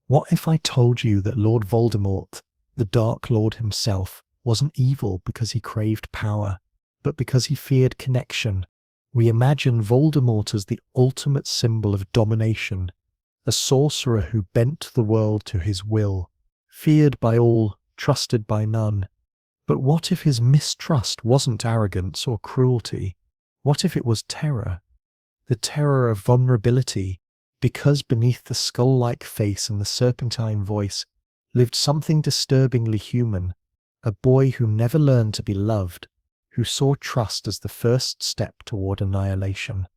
What if I told you that Lord Voldemort, the Dark Lord himself, wasn't evil because he craved power, but because he feared connection? We imagine Voldemort as the ultimate symbol of domination, a sorcerer who bent the world to his will, feared by all, trusted by none. But what if his mistrust wasn't arrogance or cruelty? What if it was terror? The terror of vulnerability, because beneath the skull-like face and the serpentine voice lived something disturbingly human, a boy who never learned to be loved, who saw trust as the first step toward annihilation.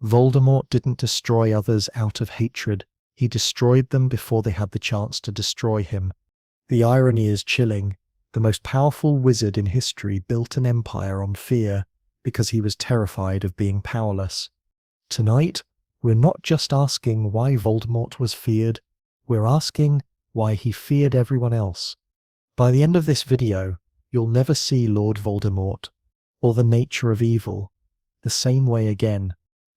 Voldemort didn't destroy others out of hatred, he destroyed them before they had the chance to destroy him. The irony is chilling. The most powerful wizard in history built an empire on fear because he was terrified of being powerless. Tonight, we're not just asking why Voldemort was feared, we're asking why he feared everyone else. By the end of this video, you'll never see Lord Voldemort, or the nature of evil, the same way again.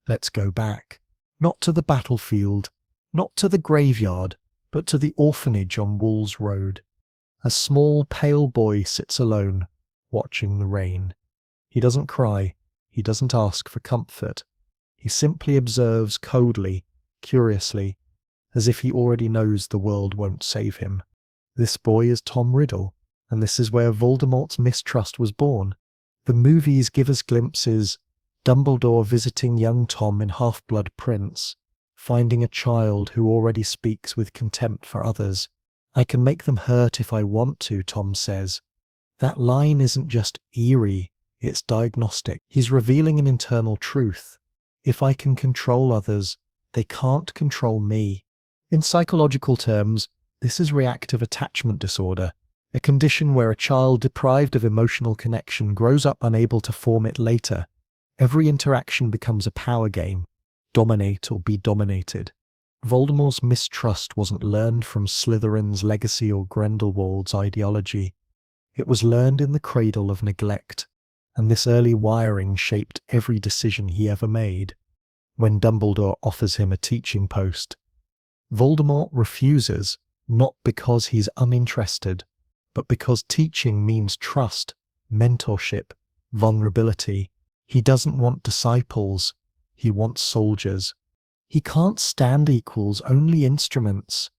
Let's go back. Not to the battlefield, not to the graveyard, but to the orphanage on Wolves Road. A small, pale boy sits alone, watching the rain. He doesn't cry, he doesn't ask for comfort. He simply observes coldly, curiously, as if he already knows the world won't save him. This boy is Tom Riddle, and this is where Voldemort's mistrust was born. The movies give us glimpses, Dumbledore visiting young Tom in Half-Blood Prince, finding a child who already speaks with contempt for others. I can make them hurt if I want to, Tom says. That line isn't just eerie, it's diagnostic. He's revealing an internal truth. If I can control others, they can't control me. In psychological terms, this is reactive attachment disorder, a condition where a child deprived of emotional connection grows up unable to form it later. Every interaction becomes a power game. Dominate or be dominated. Voldemort's mistrust wasn't learned from Slytherin's legacy or Grindelwald's ideology. It was learned in the cradle of neglect, and this early wiring shaped every decision he ever made. When Dumbledore offers him a teaching post, Voldemort refuses, not because he's uninterested, but because teaching means trust, mentorship, vulnerability. He doesn't want disciples, he wants soldiers. He can't stand equals, only instruments.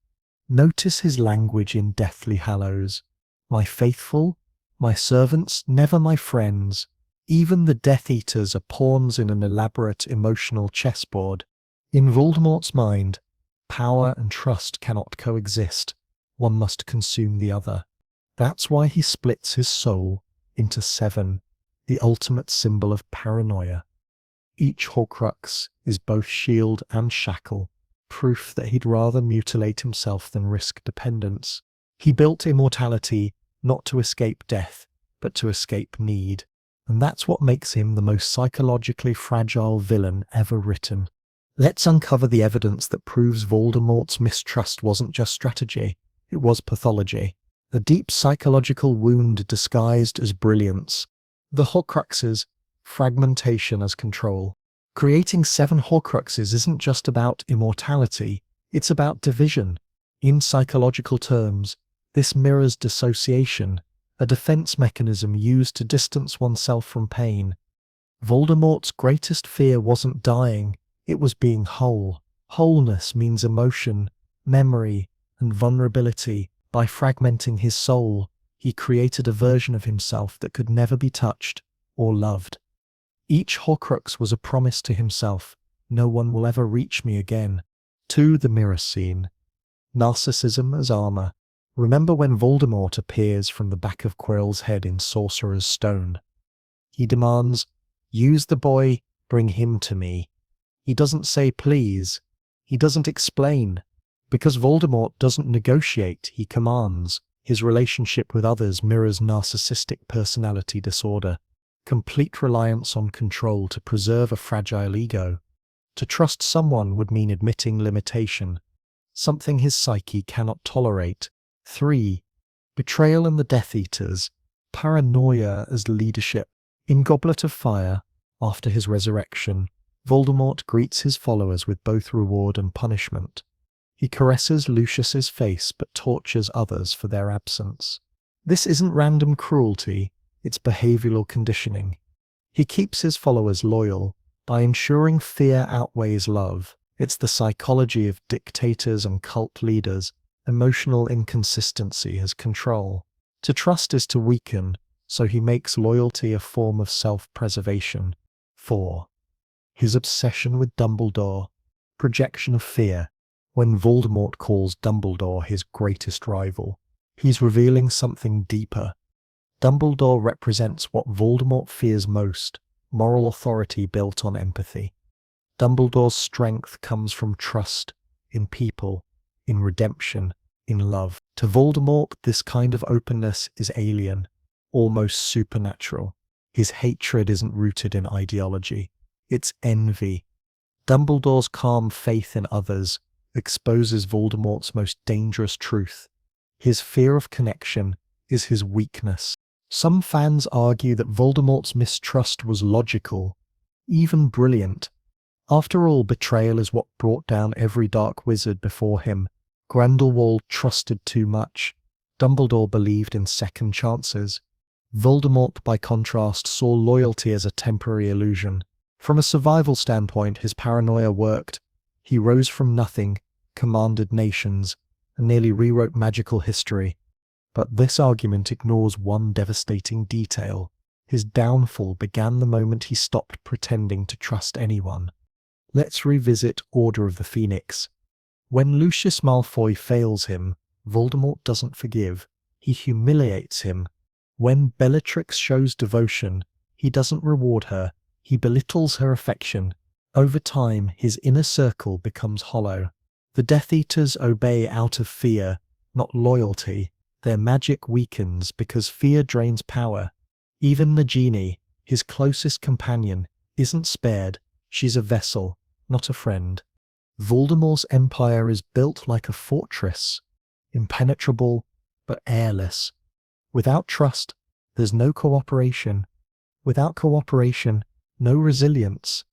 Notice his language in Deathly Hallows. My faithful, my servants, never my friends. Even the Death Eaters are pawns in an elaborate emotional chessboard. In Voldemort's mind, power and trust cannot coexist. One must consume the other. That's why he splits his soul into 7, the ultimate symbol of paranoia. Each Horcrux is both shield and shackle, proof that he'd rather mutilate himself than risk dependence. He built immortality not to escape death, but to escape need. And that's what makes him the most psychologically fragile villain ever written. Let's uncover the evidence that proves Voldemort's mistrust wasn't just strategy, it was pathology. A deep psychological wound disguised as brilliance. The Horcruxes, fragmentation as control. Creating 7 Horcruxes isn't just about immortality, it's about division. In psychological terms, this mirrors dissociation, a defense mechanism used to distance oneself from pain. Voldemort's greatest fear wasn't dying, it was being whole. Wholeness means emotion, memory, and vulnerability. By fragmenting his soul, he created a version of himself that could never be touched or loved. Each Horcrux was a promise to himself, no one will ever reach me again. 2. The mirror scene. Narcissism as armor. Remember when Voldemort appears from the back of Quirrell's head in Sorcerer's Stone? He demands, "Use the boy, bring him to me." He doesn't say please. He doesn't explain. Because Voldemort doesn't negotiate, he commands. His relationship with others mirrors narcissistic personality disorder. Complete reliance on control to preserve a fragile ego. To trust someone would mean admitting limitation, something his psyche cannot tolerate. 3. Betrayal and the Death Eaters. Paranoia as leadership. In Goblet of Fire, after his resurrection, Voldemort greets his followers with both reward and punishment. He caresses Lucius's face but tortures others for their absence. This isn't random cruelty, it's behavioral conditioning. He keeps his followers loyal by ensuring fear outweighs love. It's the psychology of dictators and cult leaders, emotional inconsistency as control. To trust is to weaken, so he makes loyalty a form of self-preservation. 4. His obsession with Dumbledore. Projection of fear. When Voldemort calls Dumbledore his greatest rival, he's revealing something deeper. Dumbledore represents what Voldemort fears most, moral authority built on empathy. Dumbledore's strength comes from trust in people, in redemption, in love. To Voldemort, this kind of openness is alien, almost supernatural. His hatred isn't rooted in ideology, it's envy. Dumbledore's calm faith in others exposes Voldemort's most dangerous truth. His fear of connection is his weakness. Some fans argue that Voldemort's mistrust was logical, even brilliant. After all, betrayal is what brought down every dark wizard before him. Grindelwald trusted too much. Dumbledore believed in second chances. Voldemort, by contrast, saw loyalty as a temporary illusion. From a survival standpoint, his paranoia worked. He rose from nothing, commanded nations, and nearly rewrote magical history. But this argument ignores one devastating detail. His downfall began the moment he stopped pretending to trust anyone. Let's revisit Order of the Phoenix. When Lucius Malfoy fails him, Voldemort doesn't forgive. He humiliates him. When Bellatrix shows devotion, he doesn't reward her. He belittles her affection. Over time, his inner circle becomes hollow. The Death Eaters obey out of fear, not loyalty. Their magic weakens because fear drains power. Even Nagini, his closest companion, isn't spared. She's a vessel, not a friend. Voldemort's empire is built like a fortress, impenetrable but airless. Without trust, there's no cooperation. Without cooperation, no resilience.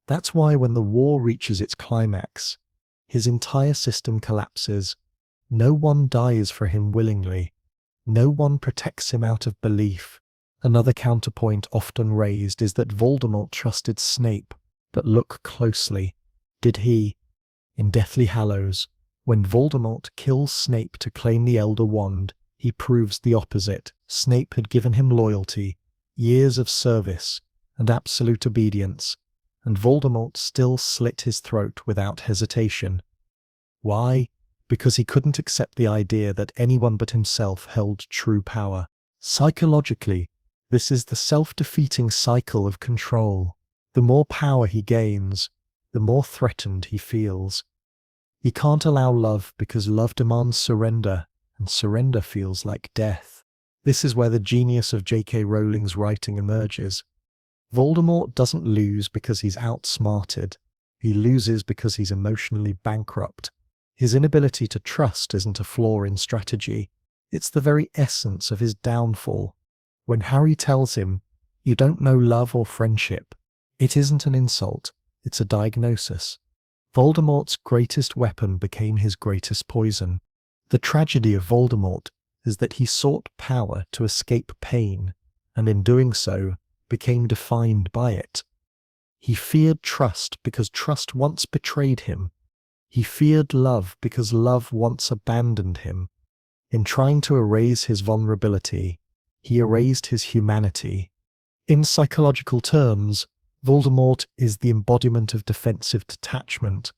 That's why when the war reaches its climax, his entire system collapses. No one dies for him willingly. No one protects him out of belief. Another counterpoint often raised is that Voldemort trusted Snape, but look closely. Did he? In Deathly Hallows, when Voldemort kills Snape to claim the Elder Wand, he proves the opposite. Snape had given him loyalty, years of service, and absolute obedience, and Voldemort still slit his throat without hesitation. Why? Because he couldn't accept the idea that anyone but himself held true power. Psychologically, this is the self-defeating cycle of control. The more power he gains, the more threatened he feels. He can't allow love because love demands surrender, and surrender feels like death. This is where the genius of J.K. Rowling's writing emerges. Voldemort doesn't lose because he's outsmarted. He loses because he's emotionally bankrupt. His inability to trust isn't a flaw in strategy. It's the very essence of his downfall. When Harry tells him, "You don't know love or friendship," it isn't an insult, it's a diagnosis. Voldemort's greatest weapon became his greatest poison. The tragedy of Voldemort is that he sought power to escape pain, and in doing so, became defined by it. He feared trust because trust once betrayed him. He feared love because love once abandoned him. In trying to erase his vulnerability, he erased his humanity. In psychological terms, Voldemort is the embodiment of defensive detachment,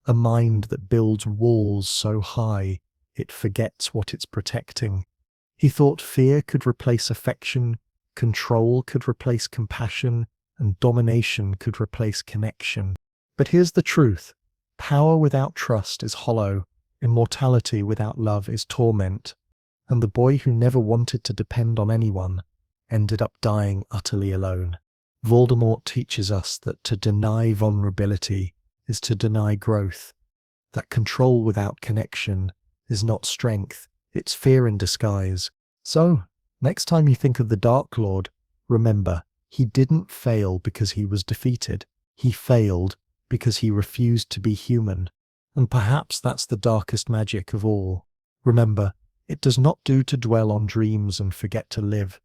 a mind that builds walls so high it forgets what it's protecting. He thought fear could replace affection, control could replace compassion, and domination could replace connection. But here's the truth. Power without trust is hollow, immortality without love is torment, and the boy who never wanted to depend on anyone ended up dying utterly alone. Voldemort teaches us that to deny vulnerability is to deny growth, that control without connection is not strength, it's fear in disguise. So, next time you think of the Dark Lord, remember, he didn't fail because he was defeated. He failed because he refused to be human. And perhaps that's the darkest magic of all. Remember, it does not do to dwell on dreams and forget to live.